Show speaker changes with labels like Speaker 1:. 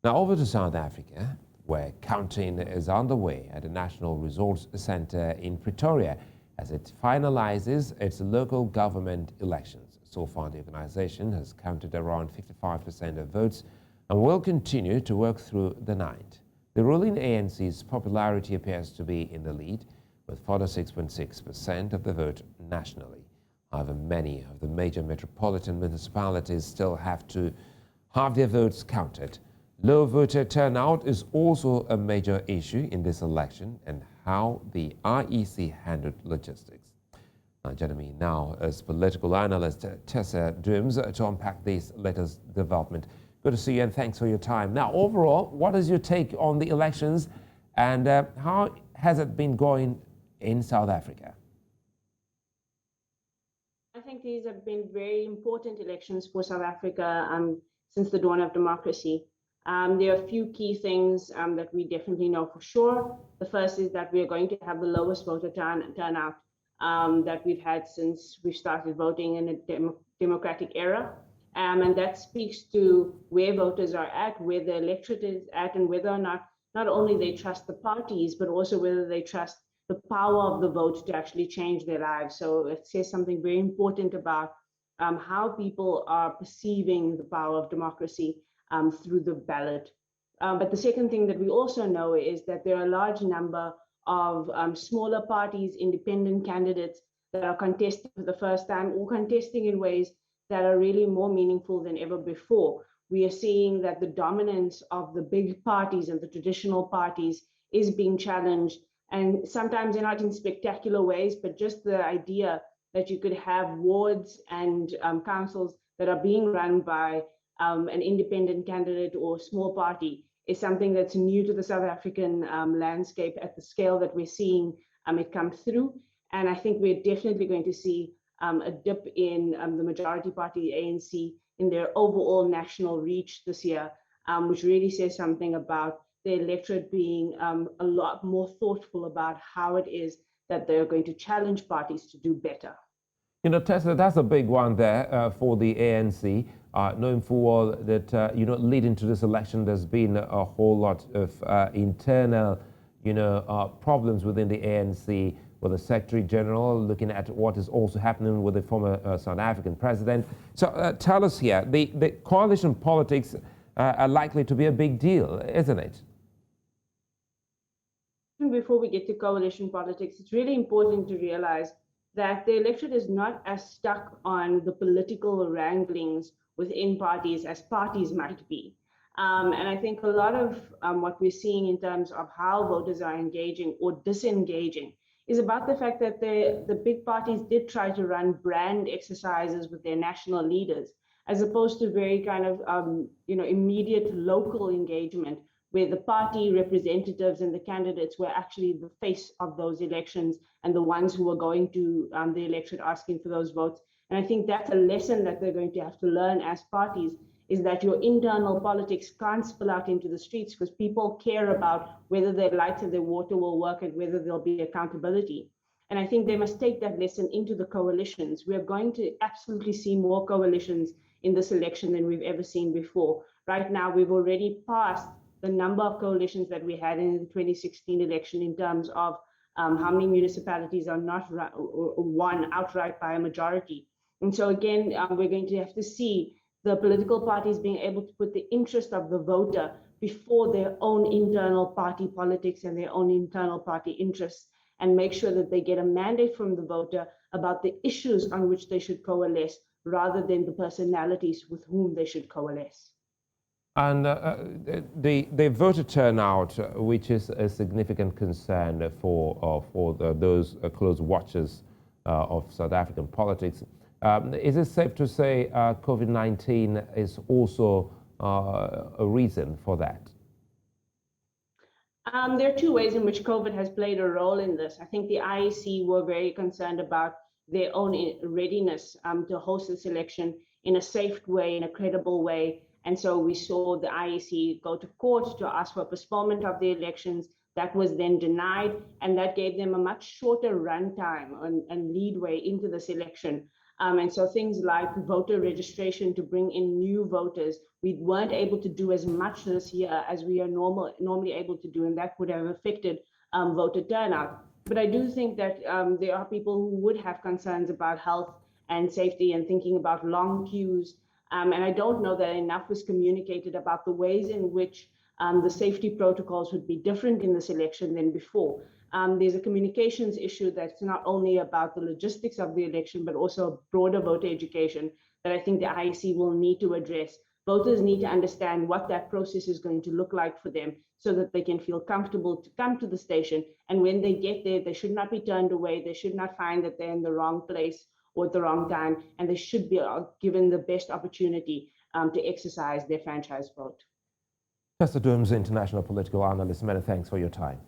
Speaker 1: Now over to South Africa, where counting is underway at the National Resource Centre in Pretoria as it finalizes its local government elections. So far, the organization has counted around 55% of votes and will continue to work through the night. The ruling ANC's popularity appears to be in the lead, with 46.6% of the vote nationally. However, many of the major metropolitan municipalities still have to have their votes counted. Low voter turnout is also a major issue in this election and how the IEC handled logistics. Joining me now is political analyst Tessa Dooms to unpack this latest development. Good to see you and thanks for your time. Now, overall, what is your take on the elections and how has it been going in South Africa?
Speaker 2: I think these have been very important elections for South Africa since the dawn of democracy. There are a few key things that we definitely know for sure. The first is that we are going to have the lowest voter turnout that we've had since we started voting in a democratic era. And that speaks to where voters are at, where the electorate is at, and whether or not only they trust the parties, but also whether they trust the power of the vote to actually change their lives. So it says something very important about how people are perceiving the power of democracy through the ballot. But the second thing that we also know is that there are a large number of smaller parties, independent candidates that are contesting for the first time or contesting in ways that are really more meaningful than ever before. We are seeing that the dominance of the big parties and the traditional parties is being challenged. And sometimes they're not in spectacular ways, but just the idea that you could have wards and councils that are being run by an independent candidate or small party is something that's new to the South African landscape at the scale that we're seeing it come through. And I think we're definitely going to see a dip in the majority party, ANC, in their overall national reach this year, which really says something about the electorate being a lot more thoughtful about how it is that they're going to challenge parties to do better.
Speaker 1: You know, Tessa, that's a big one there for the ANC, knowing full well that, leading to this election, there's been a whole lot of internal, problems within the ANC, with the Secretary General looking at what is also happening with the former South African president. So tell us here, the coalition politics are likely to be a big deal, isn't it?
Speaker 2: Before we get to coalition politics, it's really important to realize that the electorate is not as stuck on the political wranglings within parties as parties might be. And I think a lot of what we're seeing in terms of how voters are engaging or disengaging is about the fact that the big parties did try to run brand exercises with their national leaders, as opposed to very kind of immediate local engagement, where the party representatives and the candidates were actually the face of those elections and the ones who were going to the electorate asking for those votes. And I think that's a lesson that they're going to have to learn as parties, is that your internal politics can't spill out into the streets because people care about whether their lights and their water will work and whether there'll be accountability. And I think they must take that lesson into the coalitions. We're going to absolutely see more coalitions in this election than we've ever seen before. Right now, we've already passed the number of coalitions that we had in the 2016 election in terms of how many municipalities are not won outright by a majority. And so again, we're going to have to see the political parties being able to put the interest of the voter before their own internal party politics and their own internal party interests, and make sure that they get a mandate from the voter about the issues on which they should coalesce rather than the personalities with whom they should coalesce.
Speaker 1: And the voter turnout, which is a significant concern for those close watchers of South African politics, is it safe to say COVID-19 is also a reason for that?
Speaker 2: There are two ways in which COVID has played a role in this. I think the IEC were very concerned about their own readiness to host this election in a safe way, in a credible way. And so we saw the IEC go to court to ask for postponement of the elections. That was then denied, and that gave them a much shorter runtime and leadway into this election. And so things like voter registration to bring in new voters, we weren't able to do as much this year as we are normally able to do, and that would have affected voter turnout. But I do think that there are people who would have concerns about health and safety and thinking about long queues. And I don't know that enough was communicated about the ways in which the safety protocols would be different in this election than before. There's a communications issue that's not only about the logistics of the election, but also broader voter education that I think the IEC will need to address. Voters need to understand what that process is going to look like for them so that they can feel comfortable to come to the station. And when they get there, they should not be turned away. They should not find that they're in the wrong place or at the wrong time, and they should be given the best opportunity to exercise their franchise vote.
Speaker 1: Chester Dooms, international political analyst, many thanks for your time.